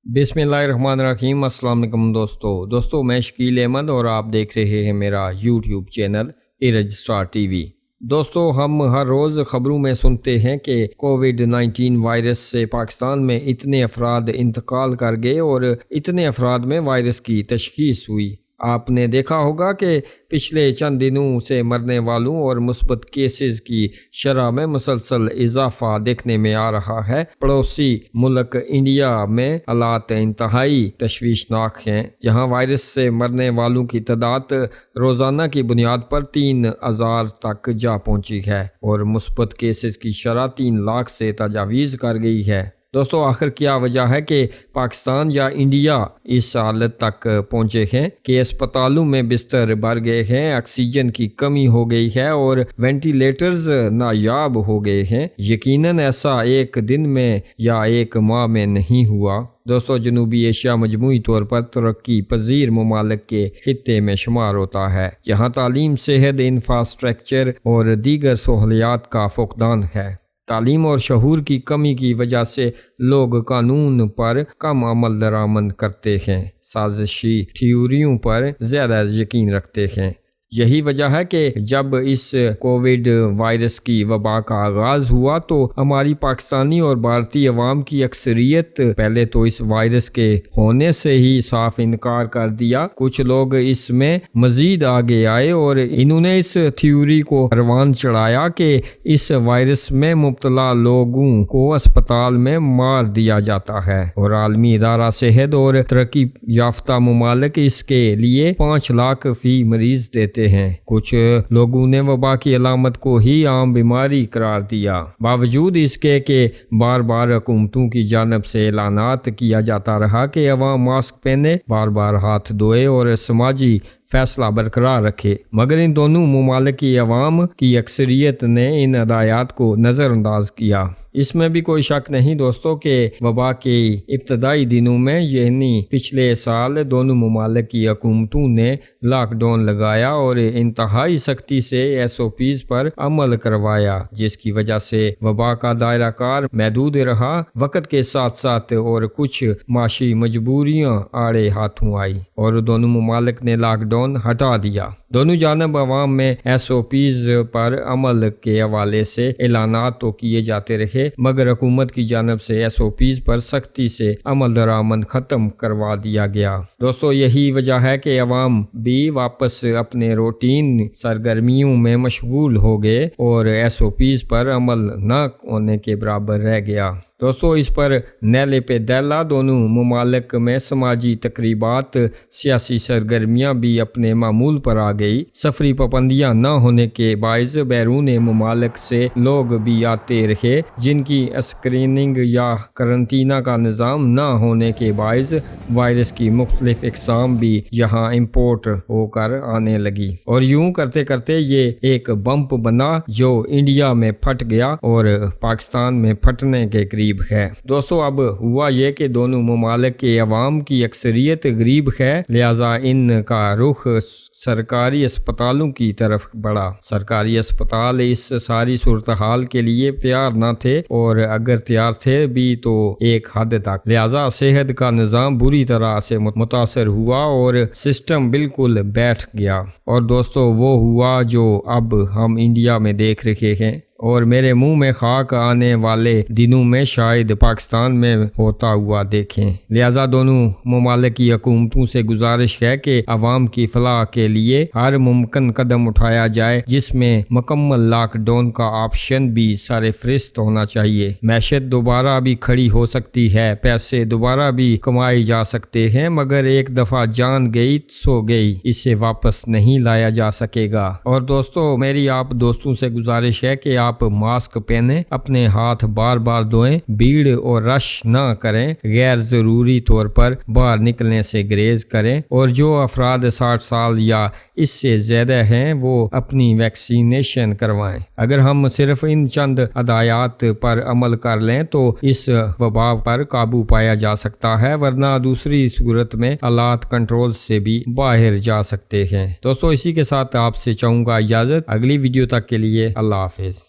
बिस्मिल्लाहिर्रहमानिर्रहीम। अस्सलाम वालेकुम दोस्तों मैं शकील अहमद और आप देख रहे हैं मेरा यूट्यूब चैनल रजिस्ट्रार टीवी। दोस्तों हम हर रोज़ ख़बरों में सुनते हैं कि कोविड-19 वायरस से पाकिस्तान में इतने अफराद इंतकाल कर गए और इतने अफराद में वायरस की तशख़ीस हुई। आपने देखा होगा कि पिछले चंद दिनों से मरने वालों और मुस्बत केसेस की शरह में मुसलसल इजाफा देखने में आ रहा है। पड़ोसी मुल्क इंडिया में हालात इंतहाई तशवीशनाक हैं, जहां वायरस से मरने वालों की तादाद रोज़ाना की बुनियाद पर 3000 तक जा पहुंची है और मुस्बत केसेस की शरह 3 लाख से तजावीज़ कर गई है। दोस्तों आखिर क्या वजह है कि पाकिस्तान या इंडिया इस हालत तक पहुंचे हैं कि अस्पतालों में बिस्तर भर गए हैं, ऑक्सीजन की कमी हो गई है और वेंटिलेटर्स नायाब हो गए हैं। यकीनन ऐसा एक दिन में या एक माह में नहीं हुआ। दोस्तों जनूबी एशिया मजमूई तौर पर तरक्की पजीर ममालिक के खित्ते में शुमार होता है, जहाँ तालीम, सेहत, इंफ्रास्ट्रक्चर और दीगर सहूलियात का फुकदान है। तालीम और शऊर की कमी की वजह से लोग कानून पर कम अमल दरामद करते हैं, साजिशी थ्योरियों पर ज़्यादा यकीन रखते हैं। यही वजह है कि जब इस कोविड वायरस की वबा का आगाज़ हुआ तो हमारी पाकिस्तानी और भारतीय अवाम की अक्सरियत पहले तो इस वायरस के होने से ही साफ इनकार कर दिया। कुछ लोग इसमें मज़ीद आगे आए और इन्होंने इस थ्योरी को परवान चढ़ाया कि इस वायरस में मुब्तला लोगों को अस्पताल में मार दिया जाता है और आलमी इदारा सेहत और तरक्की याफ्ता ममालिक इसके लिए 5 लाख फी मरीज देते हैं। कुछ लोगों ने वबा की अलामत को ही आम बीमारी करार दिया, बावजूद इसके कि बार बार हुकूमतों की जानिब से ऐलानात किया जाता रहा कि अवाम मास्क पहने, बार बार हाथ धोए और समाजी फैसला बरकरार रखे। मगर इन दोनों ममालिक की अवाम की अक्सरियत ने इन हदायत को नज़रअंदाज किया। इसमें भी कोई शक नहीं दोस्तों कि वबा के इब्तदाई दिनों में यानी पिछले साल दोनों ममालिक की हुकूमतों ने लॉकडाउन लगाया और इंतहाई सख्ती से SOPs पर अमल करवाया, जिसकी वजह से वबा का दायरा कार महदूद रहा। वक्त के साथ साथ और कुछ माशी मजबूरियां आड़े हाथों आई और दोनों ममालिक ने लॉकडाउन हटा दिया। दोनों जानब अवाम में SOPs पर अमल के हवाले से ऐलानात तो किए जाते रहे, मगर हुकूमत की जानब से SOPs पर सख्ती से अमल दरामद ख़त्म करवा दिया गया। दोस्तों यही वजह है कि अवाम भी वापस अपने रूटीन सरगर्मियों में मशगूल हो गए और SOPs पर अमल न होने के बराबर रह गया। दोस्तों इस पर नैले पे दैला दोनों ममालिक में समाजी तकरीबात, सियासी सरगर्मियाँ भी अपने मामूल पर आ गई। सफरी पाबंदियाँ न होने के बायस बैरून ममालिक से लोग भी आते रहे, जिनकी स्क्रीनिंग या करंतना का निज़ाम न होने के बायस वायरस की मुख्तलिफ इकसाम भी यहाँ इम्पोर्ट होकर आने लगी और यूं करते करते ये एक बम्प बना जो इंडिया में फट गया और पाकिस्तान में फटने के करीब है। दोस्तों अब हुआ ये कि दोनों ममालिक के अवाम की अक्सरियत गरीब है, लिहाजा इनका रुख सरकारी अस्पतालों की तरफ बढ़ा। सरकारी अस्पताल इस सारी सूरत हाल के लिए तैयार न थे और अगर तैयार थे भी तो एक हद तक, लिहाजा सेहत का निज़ाम बुरी तरह से मुतासर हुआ और सिस्टम बिल्कुल बैठ गया। और दोस्तों वो हुआ जो अब हम इंडिया में देख रहे हैं और मेरे मुंह में खाक आने वाले दिनों में शायद पाकिस्तान में होता हुआ देखें। लिहाजा दोनों ममालिक की हुकूमतों से गुजारिश है कि अवाम की फलाह के लिए हर मुमकिन कदम उठाया जाए, जिसमें मुकम्मल लॉकडाउन का ऑप्शन भी सरफहरिस्त होना चाहिए। मैशत दोबारा भी खड़ी हो सकती है, पैसे दोबारा भी कमाए जा सकते हैं, मगर एक दफ़ा जान गई सो गई, इसे वापस नहीं लाया जा सकेगा। और दोस्तों मेरी आप दोस्तों से गुजारिश है कि आप मास्क पहने, अपने हाथ बार बार धोएं, भीड़ और रश न करें, गैर जरूरी तौर पर बाहर निकलने से गुरेज करें और जो अफराद 60 साल या इससे ज्यादा हैं वो अपनी वैक्सीनेशन करवाएं। अगर हम सिर्फ इन चंद हदायत पर अमल कर लें तो इस वबा पर काबू पाया जा सकता है, वरना दूसरी सूरत में हालात कंट्रोल से भी बाहर जा सकते हैं। दोस्तों इसी के साथ आपसे चाहूंगा इजाजत, अगली वीडियो तक के लिए अल्लाह हाफिज।